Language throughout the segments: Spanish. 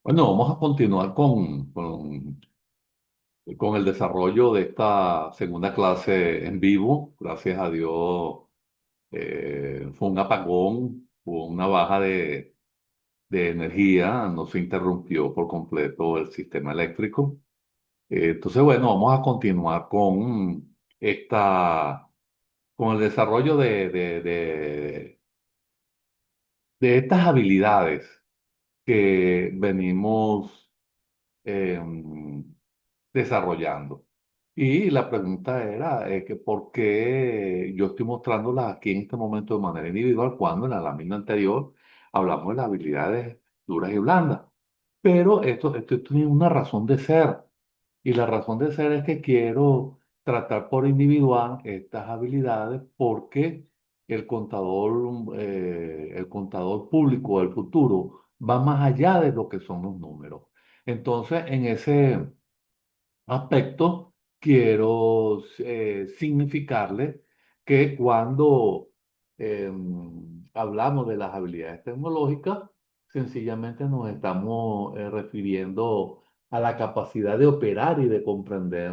Bueno, vamos a continuar con el desarrollo de esta segunda clase en vivo. Gracias a Dios, fue un apagón, hubo una baja de energía, no se interrumpió por completo el sistema eléctrico. Entonces, bueno, vamos a continuar con el desarrollo de estas habilidades que venimos desarrollando. Y la pregunta era que por qué yo estoy mostrándolas aquí en este momento de manera individual cuando en la lámina anterior hablamos de las habilidades duras y blandas. Pero esto tiene una razón de ser. Y la razón de ser es que quiero tratar por individual estas habilidades porque el contador público del futuro va más allá de lo que son los números. Entonces, en ese aspecto, quiero significarle que cuando hablamos de las habilidades tecnológicas, sencillamente nos estamos refiriendo a la capacidad de operar y de comprender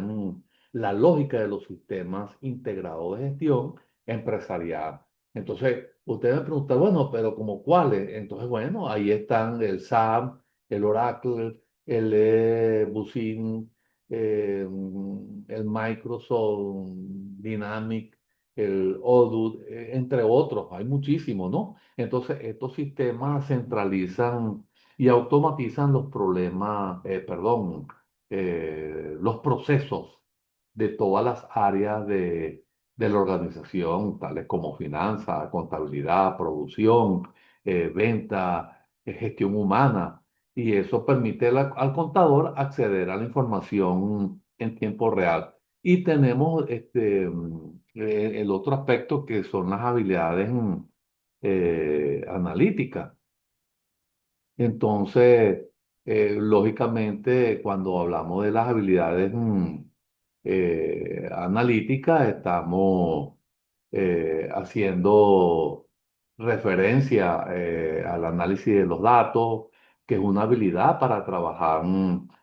la lógica de los sistemas integrados de gestión empresarial. Entonces, usted me pregunta, bueno, pero ¿como cuáles? Entonces, bueno, ahí están el SAP, el Oracle, el Busin, el Microsoft Dynamics, el Odoo, entre otros, hay muchísimos, ¿no? Entonces, estos sistemas centralizan y automatizan los problemas, perdón, los procesos de todas las áreas de la organización, tales como finanzas, contabilidad, producción, venta, gestión humana, y eso permite al contador acceder a la información en tiempo real. Y tenemos el otro aspecto que son las habilidades analíticas. Entonces, lógicamente, cuando hablamos de las habilidades analíticas, estamos haciendo referencia al análisis de los datos, que es una habilidad para trabajar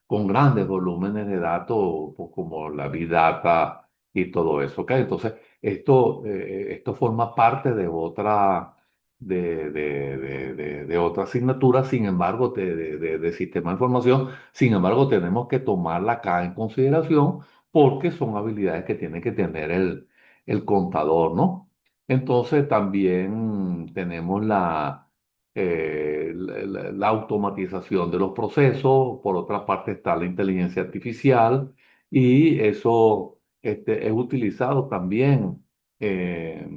con grandes volúmenes de datos, pues, como la Big Data y todo eso. ¿Ok? Entonces, esto forma parte de otra asignatura, sin embargo, de sistema de información. Sin embargo, tenemos que tomarla acá en consideración porque son habilidades que tiene que tener el contador, ¿no? Entonces, también tenemos la automatización de los procesos. Por otra parte, está la inteligencia artificial y eso es utilizado también. eh,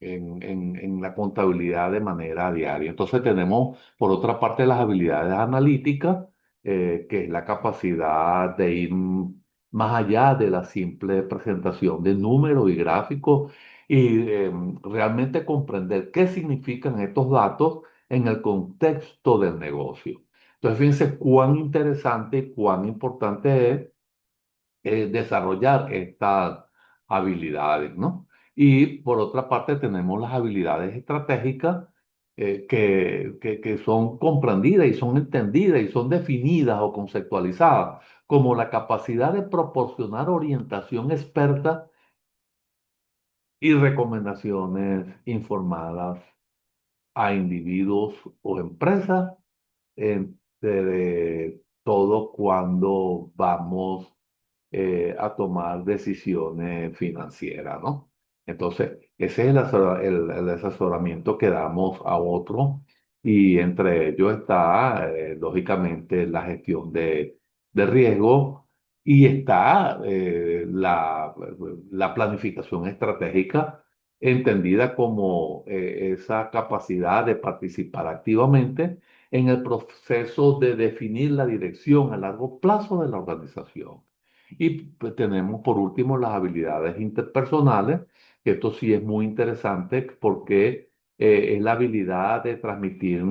en la contabilidad de manera diaria. Entonces tenemos, por otra parte, las habilidades analíticas, que es la capacidad de ir más allá de la simple presentación de números y gráficos y realmente comprender qué significan estos datos en el contexto del negocio. Entonces, fíjense cuán interesante y cuán importante es desarrollar estas habilidades, ¿no? Y por otra parte tenemos las habilidades estratégicas, que son comprendidas y son entendidas y son definidas o conceptualizadas como la capacidad de proporcionar orientación experta y recomendaciones informadas a individuos o empresas, de todo cuando vamos a tomar decisiones financieras, ¿no? Entonces, ese es el asesoramiento que damos a otros, y entre ellos está, lógicamente, la gestión de riesgo, y está la planificación estratégica, entendida como esa capacidad de participar activamente en el proceso de definir la dirección a largo plazo de la organización. Y pues, tenemos por último las habilidades interpersonales, que esto sí es muy interesante porque es la habilidad de transmitir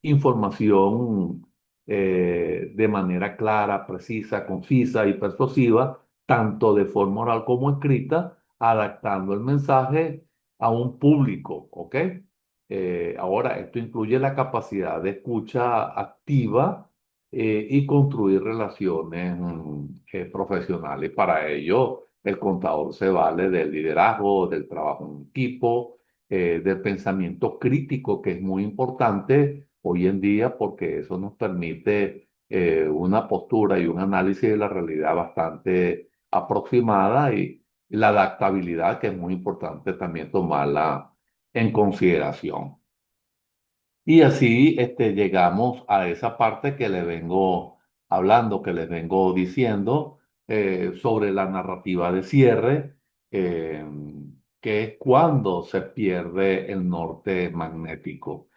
información de manera clara, precisa, concisa y persuasiva, tanto de forma oral como escrita, adaptando el mensaje a un público, ¿ok? Ahora, esto incluye la capacidad de escucha activa, y construir relaciones profesionales. Para ello, el contador se vale del liderazgo, del trabajo en equipo, del pensamiento crítico, que es muy importante hoy en día porque eso nos permite una postura y un análisis de la realidad bastante aproximada y la adaptabilidad, que es muy importante también tomarla en consideración. Y así llegamos a esa parte que le vengo hablando, que les vengo diciendo sobre la narrativa de cierre, eh, que es cuando se pierde el norte magnético,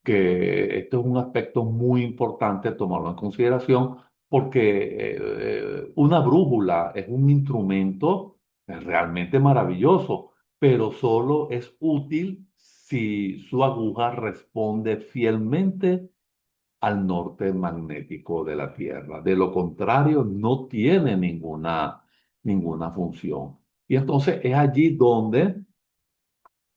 que esto es un aspecto muy importante tomarlo en consideración porque una brújula es un instrumento realmente maravilloso, pero solo es útil si su aguja responde fielmente al norte magnético de la Tierra. De lo contrario, no tiene ninguna función. Y entonces es allí donde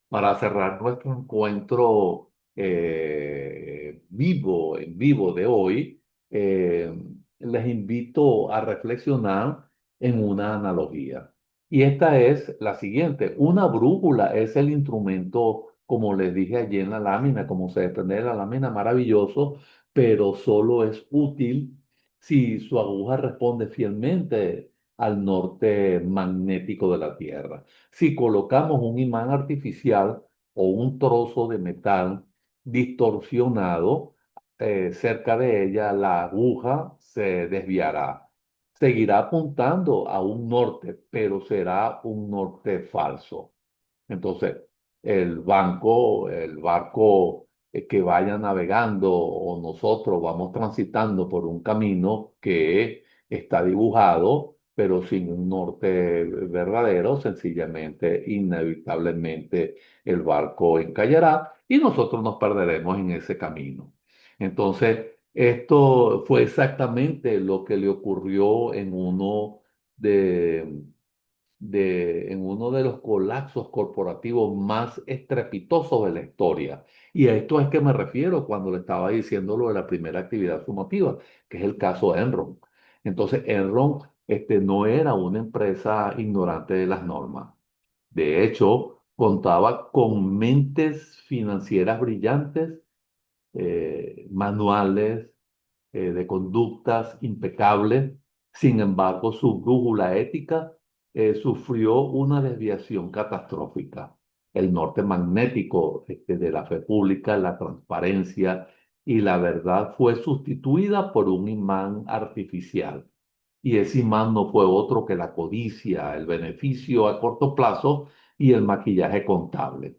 para cerrar nuestro encuentro en vivo de hoy, eh, les invito a reflexionar en una analogía. Y esta es la siguiente. Una brújula es el instrumento, como les dije allí en la lámina, como se desprende de la lámina, maravilloso, pero solo es útil si su aguja responde fielmente al norte magnético de la Tierra. Si colocamos un imán artificial o un trozo de metal distorsionado cerca de ella, la aguja se desviará. Seguirá apuntando a un norte, pero será un norte falso. Entonces, el barco que vaya navegando o nosotros vamos transitando por un camino que está dibujado, pero sin un norte verdadero, sencillamente, inevitablemente, el barco encallará y nosotros nos perderemos en ese camino. Entonces, esto fue exactamente lo que le ocurrió en uno de los colapsos corporativos más estrepitosos de la historia. Y a esto es que me refiero cuando le estaba diciendo lo de la primera actividad sumativa, que es el caso Enron. Entonces, Enron no era una empresa ignorante de las normas. De hecho, contaba con mentes financieras brillantes, manuales de conductas impecables. Sin embargo, su brújula ética sufrió una desviación catastrófica. El norte magnético de la fe pública, la transparencia y la verdad fue sustituida por un imán artificial. Y ese imán no fue otro que la codicia, el beneficio a corto plazo y el maquillaje contable.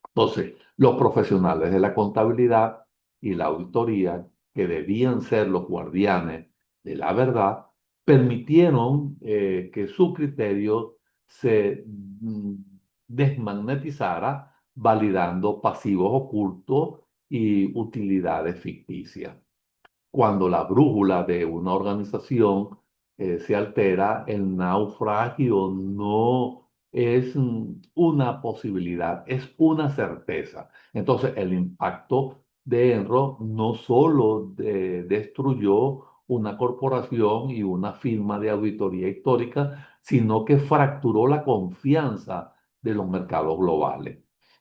Entonces, los profesionales de la contabilidad y la auditoría, que debían ser los guardianes de la verdad, permitieron que su criterio se desmagnetizara, validando pasivos ocultos y utilidades ficticias. Cuando la brújula de una organización se altera, el naufragio no es una posibilidad, es una certeza. Entonces, el impacto de Enron no solo destruyó una corporación y una firma de auditoría histórica, sino que fracturó la confianza de los mercados globales.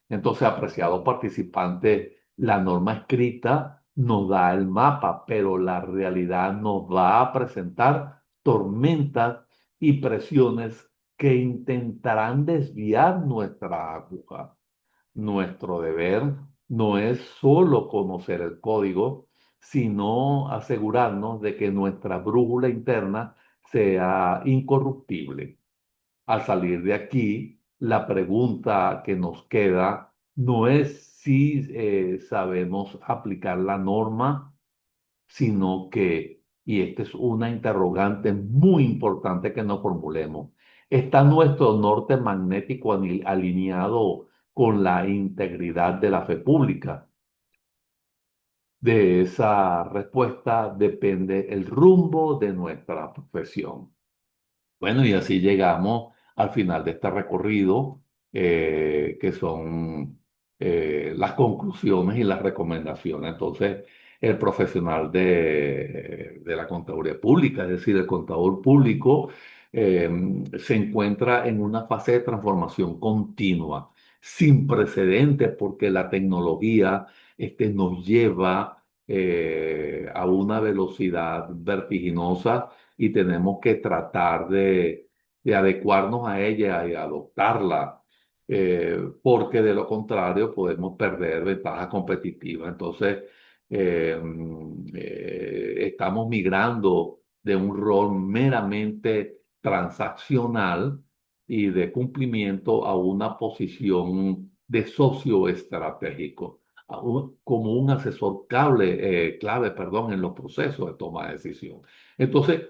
Entonces, apreciados participantes, la norma escrita nos da el mapa, pero la realidad nos va a presentar tormentas y presiones que intentarán desviar nuestra aguja. Nuestro deber no es solo conocer el código, sino asegurarnos de que nuestra brújula interna sea incorruptible. Al salir de aquí, la pregunta que nos queda no es si sabemos aplicar la norma, sino que, y esta es una interrogante muy importante que nos formulemos, ¿está nuestro norte magnético alineado con la integridad de la fe pública? De esa respuesta depende el rumbo de nuestra profesión. Bueno, y así llegamos al final de este recorrido, que son las conclusiones y las recomendaciones. Entonces, el profesional de la contaduría pública, es decir, el contador público eh, se encuentra en una fase de transformación continua, sin precedentes, porque la tecnología nos lleva a una velocidad vertiginosa y tenemos que tratar de adecuarnos a ella y adoptarla, porque de lo contrario podemos perder ventaja competitiva. Entonces, estamos migrando de un rol meramente transaccional y de cumplimiento a una posición de socio estratégico, como un asesor clave, perdón, en los procesos de toma de decisión. Entonces,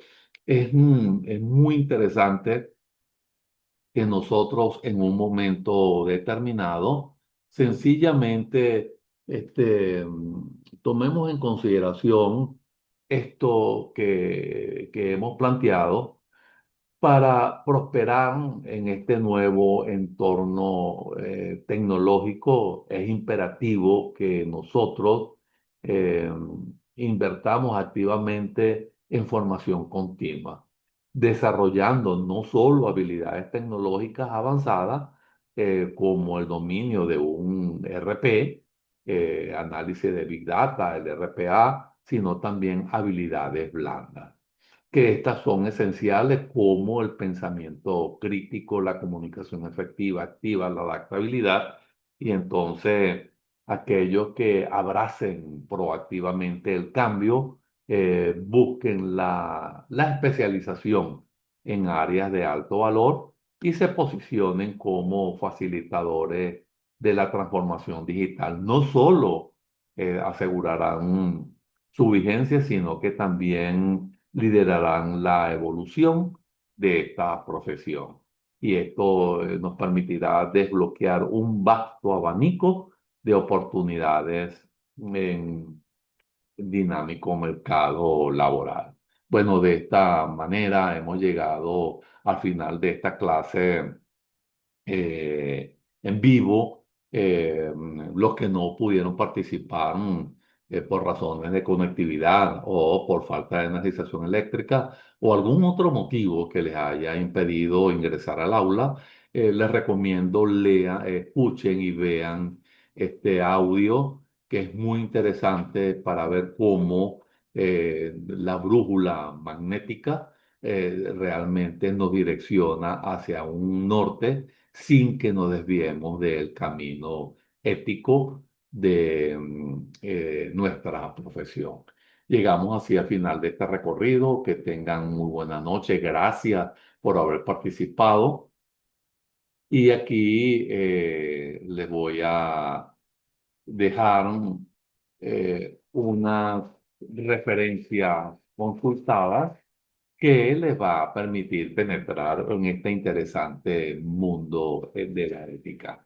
es muy interesante que nosotros en un momento determinado, sencillamente, tomemos en consideración esto que hemos planteado para prosperar en este nuevo entorno tecnológico. Es imperativo que nosotros eh, invertamos activamente en formación continua, desarrollando no solo habilidades tecnológicas avanzadas, como el dominio de un RP, análisis de Big Data, el RPA, sino también habilidades blandas, que estas son esenciales, como el pensamiento crítico, la comunicación efectiva, activa, la adaptabilidad. Y entonces aquellos que abracen proactivamente el cambio, busquen la especialización en áreas de alto valor y se posicionen como facilitadores de la transformación digital. No solo asegurarán su vigencia, sino que también liderarán la evolución de esta profesión. Y esto nos permitirá desbloquear un vasto abanico de oportunidades en dinámico mercado laboral. Bueno, de esta manera hemos llegado al final de esta clase en vivo. Los que no pudieron participar por razones de conectividad o por falta de energización eléctrica o algún otro motivo que les haya impedido ingresar al aula, les recomiendo lean, escuchen y vean este audio, que es muy interesante para ver cómo la brújula magnética realmente nos direcciona hacia un norte sin que nos desviemos del camino ético de nuestra profesión. Llegamos así al final de este recorrido. Que tengan muy buena noche. Gracias por haber participado. Y aquí les voy a dejar unas referencias consultadas que les va a permitir penetrar en este interesante mundo de la ética.